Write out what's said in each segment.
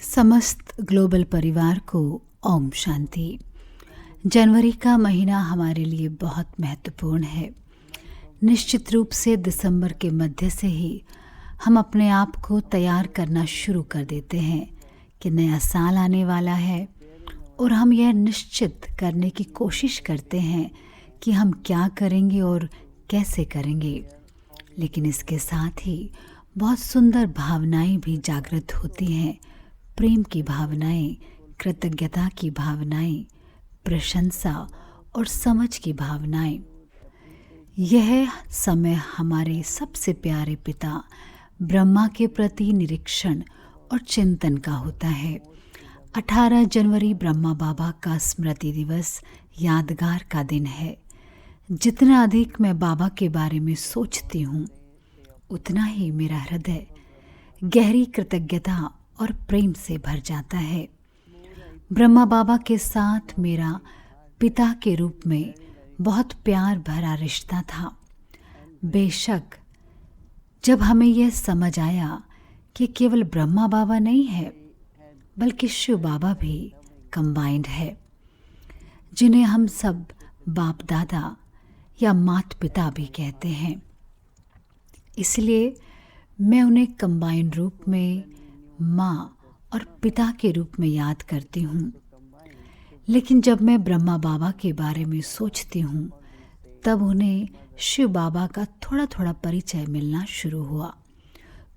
समस्त ग्लोबल परिवार को ओम शांति। जनवरी का महीना हमारे लिए बहुत महत्वपूर्ण है। निश्चित रूप से दिसंबर के मध्य से ही हम अपने आप को तैयार करना शुरू कर देते हैं कि नया साल आने वाला है और हम यह निश्चित करने की कोशिश करते हैं कि हम क्या करेंगे और कैसे करेंगे। लेकिन इसके साथ ही बहुत सुंदर भावनाएं भी जागृत होती हैं। प्रेम की भावनाएं, कृतज्ञता की भावनाएं, प्रशंसा और समझ की भावनाएं। यह समय हमारे सबसे प्यारे पिता ब्रह्मा के प्रति निरीक्षण और चिंतन का होता है। 18 जनवरी ब्रह्मा बाबा का स्मृति दिवस यादगार का दिन है। जितना अधिक मैं बाबा के बारे में सोचती हूँ, उतना ही मेरा हृदय गहरी कृतज्ञता और प्रेम से भर जाता है। ब्रह्मा बाबा के साथ मेरा पिता के रूप में बहुत प्यार भरा रिश्ता था। बेशक जब हमें यह समझ आया कि केवल ब्रह्मा बाबा नहीं है बल्कि शिव बाबा भी कंबाइंड है, जिन्हें हम सब बाप दादा या माता पिता भी कहते हैं, इसलिए मैं उन्हें कंबाइंड रूप में माँ और पिता के रूप में याद करती हूँ। लेकिन जब मैं ब्रह्मा बाबा के बारे में सोचती हूँ तब उन्हें शिव बाबा का थोड़ा थोड़ा परिचय मिलना शुरू हुआ।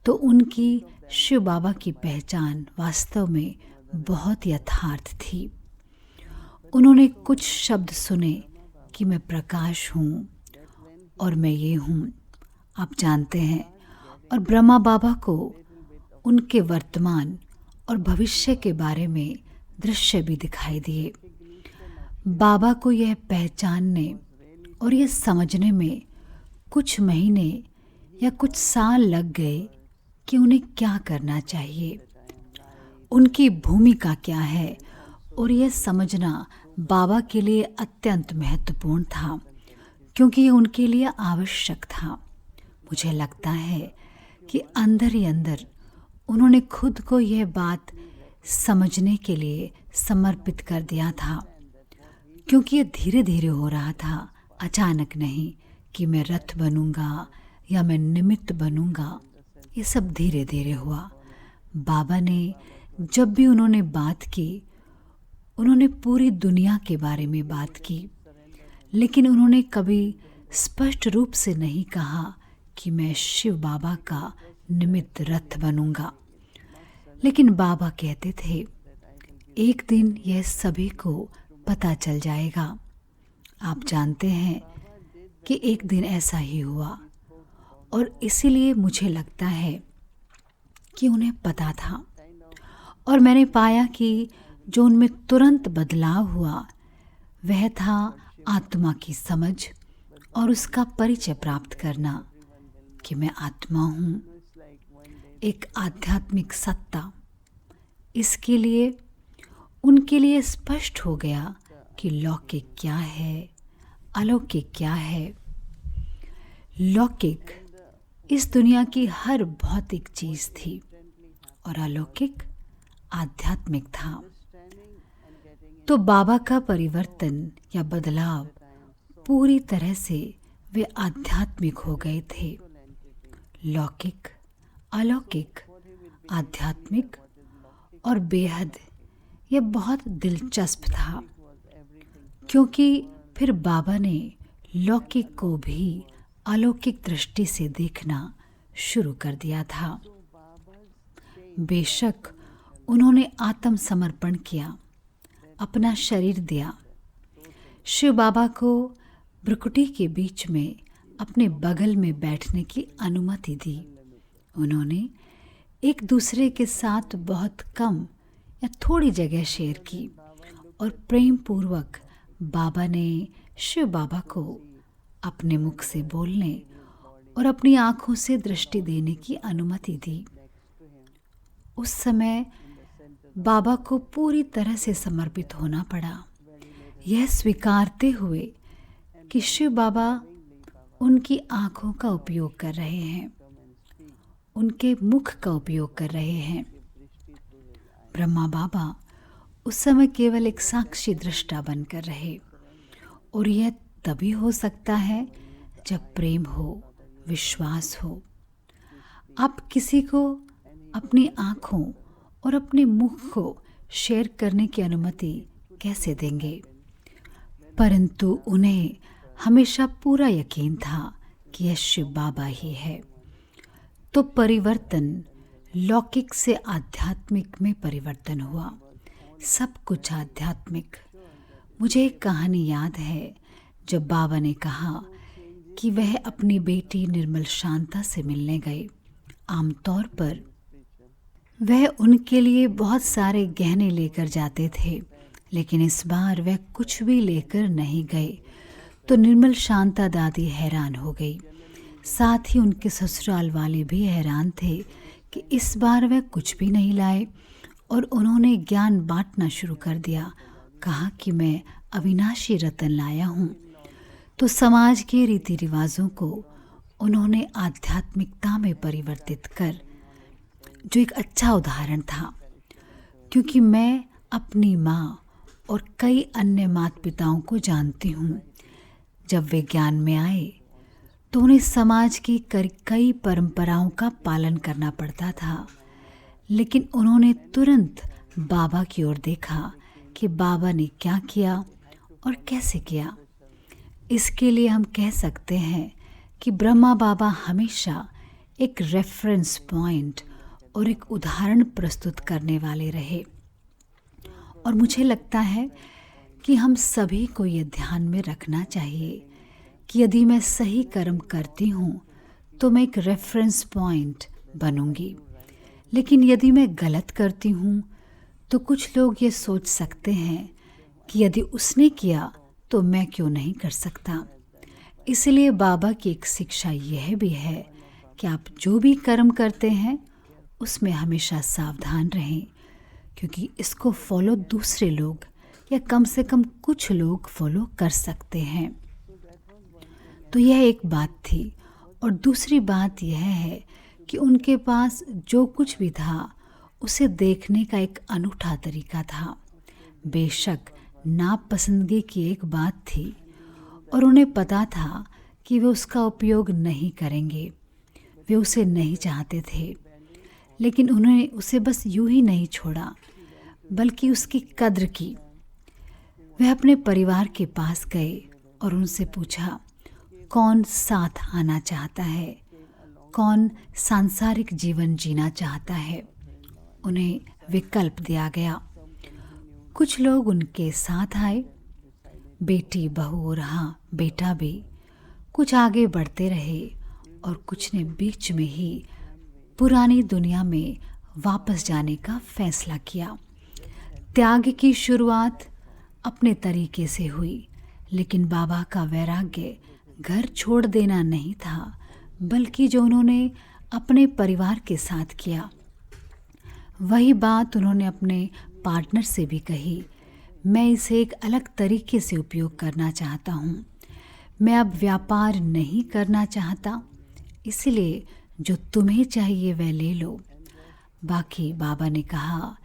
तो उनकी शिव बाबा की पहचान वास्तव में बहुत यथार्थ थी। उन्होंने कुछ शब्द सुने कि मैं प्रकाश हूँ और मैं ये हूँ, आप जानते हैं। और ब्रह्मा बाबा को उनके वर्तमान और भविष्य के बारे में दृश्य भी दिखाई दिए। बाबा को यह पहचानने और यह समझने में कुछ महीने या कुछ साल लग गए कि उन्हें क्या करना चाहिए, उनकी भूमिका क्या है, और यह समझना बाबा के लिए अत्यंत महत्वपूर्ण था क्योंकि यह उनके लिए आवश्यक था। मुझे लगता है कि अंदर ही अंदर उन्होंने खुद को यह बात समझने के लिए समर्पित कर दिया था, क्योंकि यह धीरे धीरे हो रहा था, अचानक नहीं कि मैं रथ बनूंगा या मैं निमित्त बनूंगा। ये सब धीरे धीरे हुआ। बाबा ने जब भी उन्होंने बात की, उन्होंने पूरी दुनिया के बारे में बात की, लेकिन उन्होंने कभी स्पष्ट रूप से नहीं कहा कि मैं शिव बाबा का निमित्त रथ बनूंगा। लेकिन बाबा कहते थे, एक दिन यह सभी को पता चल जाएगा। आप जानते हैं कि एक दिन ऐसा ही हुआ और इसीलिए मुझे लगता है कि उन्हें पता था। और मैंने पाया कि जो उनमें तुरंत बदलाव हुआ वह था आत्मा की समझ और उसका परिचय प्राप्त करना कि मैं आत्मा हूँ, एक आध्यात्मिक सत्ता। इसके लिए उनके लिए स्पष्ट हो गया कि लौकिक क्या है, अलौकिक क्या है। लौकिक इस दुनिया की हर भौतिक चीज थी और अलौकिक आध्यात्मिक था। तो बाबा का परिवर्तन या बदलाव पूरी तरह से वे आध्यात्मिक हो गए थे। लौकिक, अलौकिक, आध्यात्मिक और बेहद, यह बहुत दिलचस्प था क्योंकि फिर बाबा ने लौकिक को भी अलौकिक दृष्टि से देखना शुरू कर दिया था। बेशक उन्होंने आत्मसमर्पण किया, अपना शरीर दिया। शिव बाबा को भ्रुकुटी के बीच में अपने बगल में बैठने की अनुमति दी। उन्होंने एक दूसरे के साथ बहुत कम या थोड़ी जगह शेयर की और प्रेम पूर्वक बाबा ने शिव बाबा को अपने मुख से बोलने और अपनी आंखों से दृष्टि देने की अनुमति दी। उस समय बाबा को पूरी तरह से समर्पित होना पड़ा, यह स्वीकारते हुए कि शिव बाबा उनकी आंखों का उपयोग कर रहे हैं, उनके मुख का उपयोग कर रहे हैं। ब्रह्मा बाबा उस समय केवल एक साक्षी दृष्टा बनकर रहे, और यह तभी हो सकता है जब प्रेम हो, विश्वास हो। आप किसी को अपनी आँखों और अपने मुख को शेयर करने की अनुमति कैसे देंगे? परंतु उन्हें हमेशा पूरा यकीन था कि यह शिव बाबा ही है। तो परिवर्तन लौकिक से आध्यात्मिक में परिवर्तन हुआ, सब कुछ आध्यात्मिक। मुझे एक कहानी याद है जब बाबा ने कहा कि वह अपनी बेटी निर्मल शांता से मिलने गए। आमतौर पर वह उनके लिए बहुत सारे गहने लेकर जाते थे, लेकिन इस बार वह कुछ भी लेकर नहीं गए। तो निर्मल शांता दादी हैरान हो गई। साथ ही उनके ससुराल वाले भी हैरान थे कि इस बार वह कुछ भी नहीं लाए, और उन्होंने ज्ञान बांटना शुरू कर दिया। कहा कि मैं अविनाशी रतन लाया हूँ। तो समाज के रीति रिवाजों को उन्होंने आध्यात्मिकता में परिवर्तित कर, जो एक अच्छा उदाहरण था। क्योंकि मैं अपनी माँ और कई अन्य माता पिताओं को जानती हूँ, जब वे ज्ञान में आए तो उन्हें समाज की कई परंपराओं का पालन करना पड़ता था, लेकिन उन्होंने तुरंत बाबा की ओर देखा कि बाबा ने क्या किया और कैसे किया। इसके लिए हम कह सकते हैं कि ब्रह्मा बाबा हमेशा एक रेफरेंस पॉइंट और एक उदाहरण प्रस्तुत करने वाले रहे। और मुझे लगता है कि हम सभी को ये ध्यान में रखना चाहिए कि यदि मैं सही कर्म करती हूँ तो मैं एक रेफरेंस पॉइंट बनूंगी, लेकिन यदि मैं गलत करती हूँ तो कुछ लोग ये सोच सकते हैं कि यदि उसने किया तो मैं क्यों नहीं कर सकता। इसलिए बाबा की एक शिक्षा यह भी है कि आप जो भी कर्म करते हैं उसमें हमेशा सावधान रहें, क्योंकि इसको फॉलो दूसरे लोग या कम से कम कुछ लोग फॉलो कर सकते हैं। तो यह एक बात थी। और दूसरी बात यह है कि उनके पास जो कुछ भी था उसे देखने का एक अनूठा तरीका था। बेशक नापसंदगी की एक बात थी और उन्हें पता था कि वे उसका उपयोग नहीं करेंगे, वे उसे नहीं चाहते थे, लेकिन उन्होंने उसे बस यूं ही नहीं छोड़ा बल्कि उसकी कद्र की। वह अपने परिवार के पास गए और उनसे पूछा, कौन साथ आना चाहता है, कौन सांसारिक जीवन जीना चाहता है। उन्हें विकल्प दिया गया। कुछ लोग उनके साथ आए, बेटी, बहू और हाँ बेटा भी। कुछ आगे बढ़ते रहे और कुछ ने बीच में ही पुरानी दुनिया में वापस जाने का फैसला किया। त्याग की शुरुआत अपने तरीके से हुई, लेकिन बाबा का वैराग्य घर छोड़ देना नहीं था, बल्कि जो उन्होंने अपने परिवार के साथ किया वही बात उन्होंने अपने पार्टनर से भी कही। मैं इसे एक अलग तरीके से उपयोग करना चाहता हूँ। मैं अब व्यापार नहीं करना चाहता, इसलिए जो तुम्हें चाहिए वह ले लो। बाकी बाबा ने कहा,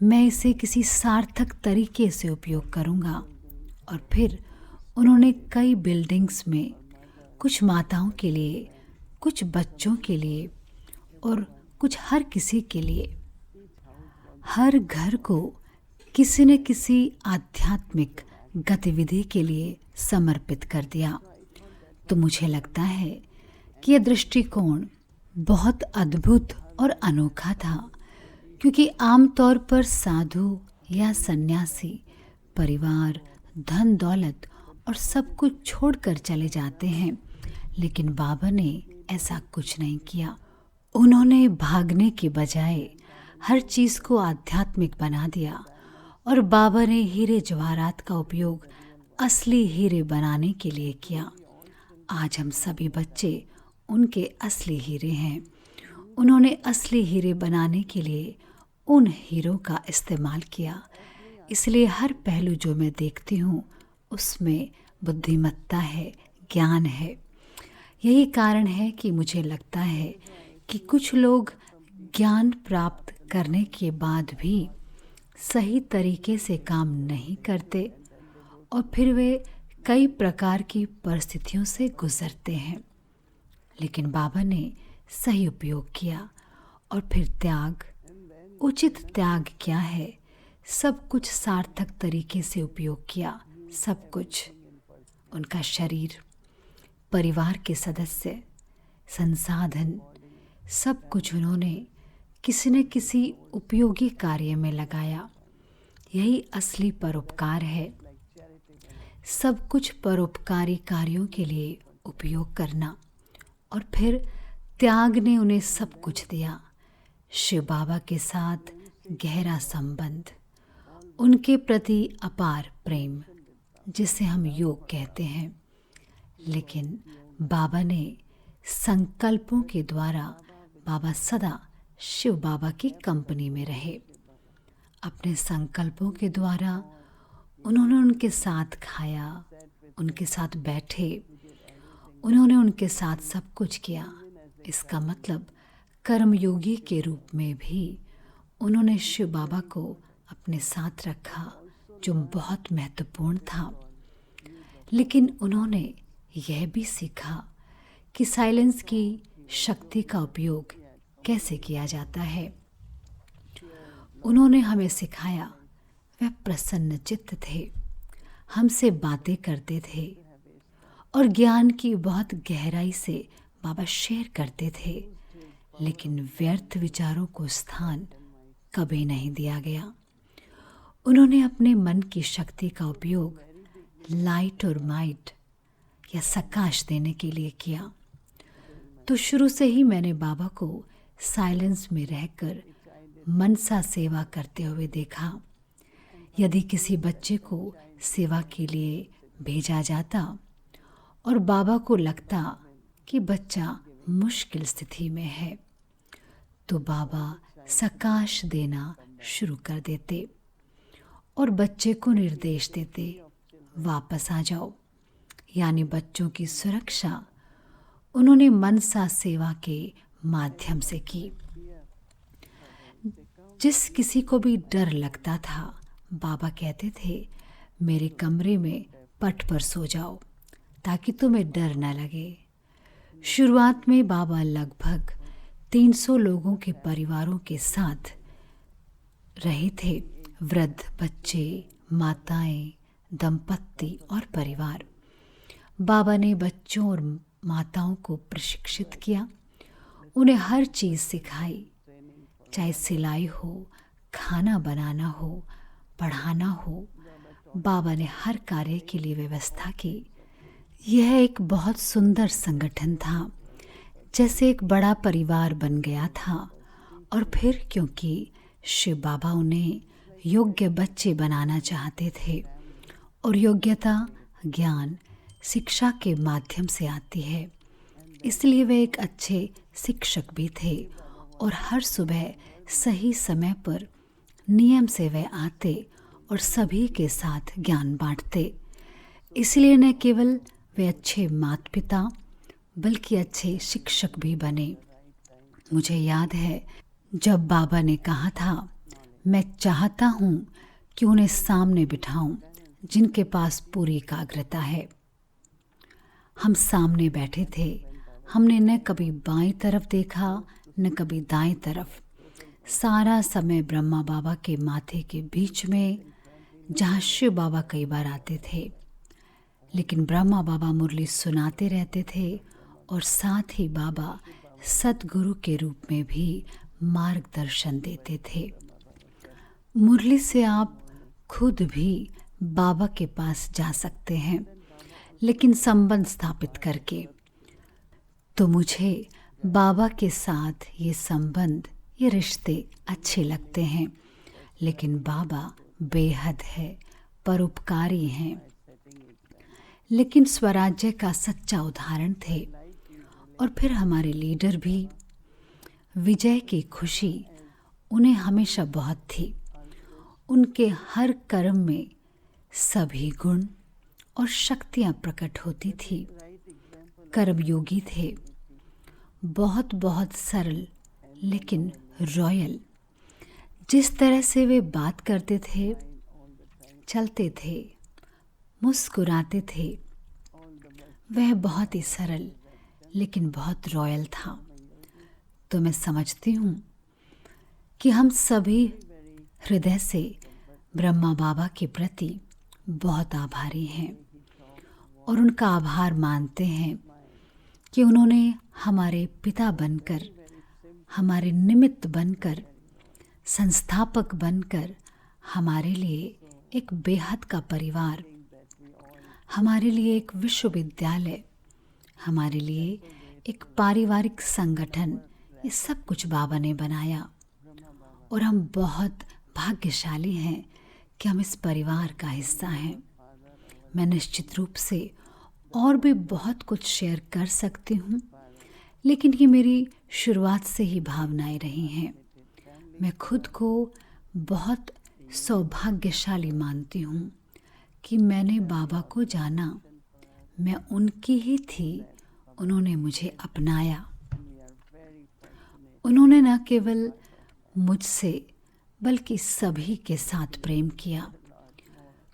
मैं इसे किसी सार्थक तरीके से उपयोग करूँगा। और फिर उन्होंने कई बिल्डिंग्स में कुछ माताओं के लिए, कुछ बच्चों के लिए और कुछ हर किसी के लिए, हर घर को किसी न किसी आध्यात्मिक गतिविधि के लिए समर्पित कर दिया। तो मुझे लगता है कि यह दृष्टिकोण बहुत अद्भुत और अनोखा था, क्योंकि आमतौर पर साधु या सन्यासी परिवार, धन दौलत और सब कुछ छोड़कर चले जाते हैं, लेकिन बाबा ने ऐसा कुछ नहीं किया। उन्होंने भागने के बजाय हर चीज़ को आध्यात्मिक बना दिया और बाबा ने हीरे जवाहरात का उपयोग असली हीरे बनाने के लिए किया। आज हम सभी बच्चे उनके असली हीरे हैं। उन्होंने असली हीरे बनाने के लिए उन हीरों का इस्तेमाल किया। इसलिए हर पहलू जो मैं देखती हूँ उसमें बुद्धिमत्ता है, ज्ञान है। यही कारण है कि मुझे लगता है कि कुछ लोग ज्ञान प्राप्त करने के बाद भी सही तरीके से काम नहीं करते और फिर वे कई प्रकार की परिस्थितियों से गुजरते हैं। लेकिन बाबा ने सही उपयोग किया और फिर त्याग, उचित त्याग क्या है, सब कुछ सार्थक तरीके से उपयोग किया। सब कुछ, उनका शरीर, परिवार के सदस्य, संसाधन, सब कुछ उन्होंने किसी न किसी उपयोगी कार्य में लगाया। यही असली परोपकार है। सब कुछ परोपकारी कार्यों के लिए उपयोग करना। और फिर त्याग ने उन्हें सब कुछ दिया। शिव बाबा के साथ गहरा संबंध, उनके प्रति अपार प्रेम, जिसे हम योग कहते हैं। लेकिन बाबा ने संकल्पों के द्वारा, बाबा सदा शिव बाबा की कंपनी में रहे। अपने संकल्पों के द्वारा उन्होंने उनके साथ खाया, उनके साथ बैठे, उन्होंने उनके साथ सब कुछ किया। इसका मतलब कर्मयोगी के रूप में भी उन्होंने शिव बाबा को अपने साथ रखा, जो बहुत महत्वपूर्ण था। लेकिन उन्होंने यह भी सीखा कि साइलेंस की शक्ति का उपयोग कैसे किया जाता है। उन्होंने हमें सिखाया। वह प्रसन्न चित्त थे, हमसे बातें करते थे और ज्ञान की बहुत गहराई से बाबा शेयर करते थे। लेकिन व्यर्थ विचारों को स्थान कभी नहीं दिया गया। उन्होंने अपने मन की शक्ति का उपयोग लाइट और माइट या प्रकाश देने के लिए किया। तो शुरू से ही मैंने बाबा को साइलेंस में रहकर मनसा सेवा करते हुए देखा। यदि किसी बच्चे को सेवा के लिए भेजा जाता और बाबा को लगता कि बच्चा मुश्किल स्थिति में है, तो बाबा प्रकाश देना शुरू कर देते और बच्चे को निर्देश देते, वापस आ जाओ। यानी बच्चों की सुरक्षा उन्होंने मनसा सेवा के माध्यम से की। जिस किसी को भी डर लगता था, बाबा कहते थे, मेरे कमरे में पट पर सो जाओ ताकि तुम्हें डर न लगे। शुरुआत में बाबा लगभग 300 लोगों के परिवारों के साथ रहे थे। वृद्ध, बच्चे, माताएं, दंपत्ति और परिवार। बाबा ने बच्चों और माताओं को प्रशिक्षित किया, उन्हें हर चीज़ सिखाई, चाहे सिलाई हो, खाना बनाना हो, पढ़ाना हो। बाबा ने हर कार्य के लिए व्यवस्था की। यह एक बहुत सुंदर संगठन था, जैसे एक बड़ा परिवार बन गया था। और फिर क्योंकि शिव बाबा उन्हें योग्य बच्चे बनाना चाहते थे और योग्यता ज्ञान शिक्षा के माध्यम से आती है, इसलिए वे एक अच्छे शिक्षक भी थे और हर सुबह सही समय पर नियम से वे आते और सभी के साथ ज्ञान बांटते। इसलिए न केवल वे अच्छे माता पिता बल्कि अच्छे शिक्षक भी बने। मुझे याद है जब बाबा ने कहा था, मैं चाहता हूँ कि उन्हें सामने बिठाऊं जिनके पास पूरी एकाग्रता है। हम सामने बैठे थे। हमने न कभी बाईं तरफ देखा न कभी दाएं तरफ। सारा समय ब्रह्मा बाबा के माथे के बीच में, जहाँ शिव बाबा कई बार आते थे। लेकिन ब्रह्मा बाबा मुरली सुनाते रहते थे और साथ ही बाबा सतगुरु के रूप में भी मार्गदर्शन देते थे। मुरली से आप खुद भी बाबा के पास जा सकते हैं, लेकिन संबंध स्थापित करके। तो मुझे बाबा के साथ ये संबंध, ये रिश्ते अच्छे लगते हैं। लेकिन बाबा बेहद है, परोपकारी हैं। लेकिन स्वराज्य का सच्चा उदाहरण थे। और फिर हमारे लीडर भी। विजय की खुशी उन्हें हमेशा बहुत थी। उनके हर कर्म में सभी गुण और शक्तियाँ प्रकट होती थी। कर्मयोगी थे, बहुत बहुत सरल लेकिन रॉयल। जिस तरह से वे बात करते थे, चलते थे, मुस्कुराते थे, वह बहुत ही सरल लेकिन बहुत रॉयल था। तो मैं समझती हूँ कि हम सभी हृदय से ब्रह्मा बाबा के प्रति बहुत आभारी हैं और उनका आभार मानते हैं कि उन्होंने हमारे पिता बनकर, हमारे निमित्त बनकर, संस्थापक बनकर हमारे लिए एक बेहद का परिवार, हमारे लिए एक विश्वविद्यालय, हमारे लिए एक पारिवारिक संगठन, ये सब कुछ बाबा ने बनाया। और हम बहुत भाग्यशाली हैं कि हम इस परिवार का हिस्सा हैं। मैं निश्चित रूप से और भी बहुत कुछ शेयर कर सकती हूँ, लेकिन ये मेरी शुरुआत से ही भावनाएं रही हैं। मैं खुद को बहुत सौभाग्यशाली मानती हूँ कि मैंने बाबा को जाना, मैं उनकी ही थी, उन्होंने मुझे अपनाया। उन्होंने न केवल मुझसे बल्कि सभी के साथ प्रेम किया,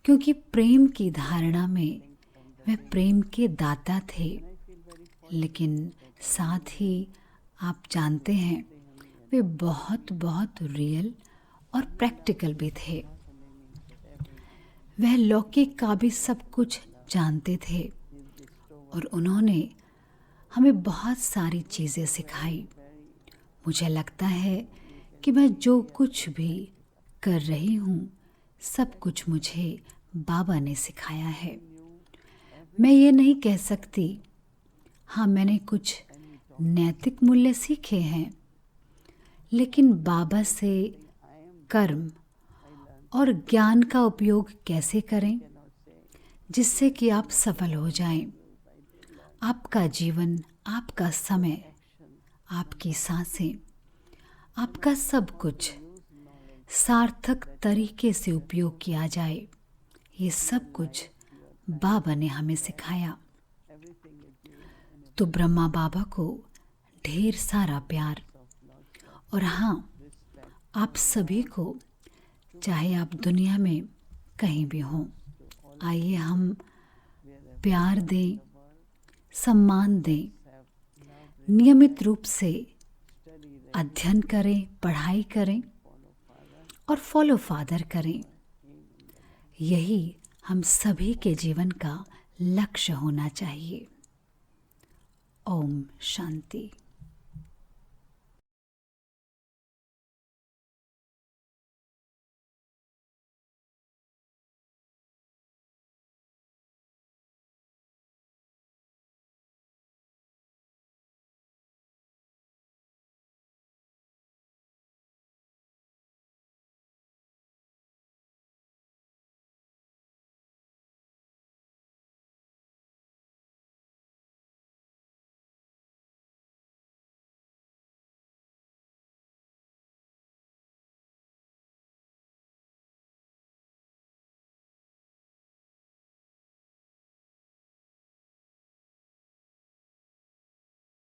क्योंकि प्रेम की धारणा में वे प्रेम के दाता थे, लेकिन साथ ही आप जानते हैं वे बहुत बहुत रियल और प्रैक्टिकल भी थे। वह लौकिक का भी सब कुछ जानते थे और उन्होंने हमें बहुत सारी चीज़ें सिखाई। मुझे लगता है कि मैं जो कुछ भी कर रही हूँ, सब कुछ मुझे बाबा ने सिखाया है। मैं ये नहीं कह सकती, हाँ मैंने कुछ नैतिक मूल्य सीखे हैं, लेकिन बाबा से कर्म और ज्ञान का उपयोग कैसे करें जिससे कि आप सफल हो जाएं। आपका जीवन, आपका समय, आपकी सांसें, आपका सब कुछ सार्थक तरीके से उपयोग किया जाए, ये सब कुछ बाबा ने हमें सिखाया। तो ब्रह्मा बाबा को ढेर सारा प्यार, और हाँ, आप सभी को, चाहे आप दुनिया में कहीं भी हों, आइए हम प्यार दें, सम्मान दें, नियमित रूप से अध्ययन करें, पढ़ाई करें और फॉलो फादर करें। यही हम सभी के जीवन का लक्ष्य होना चाहिए। ओम शांति।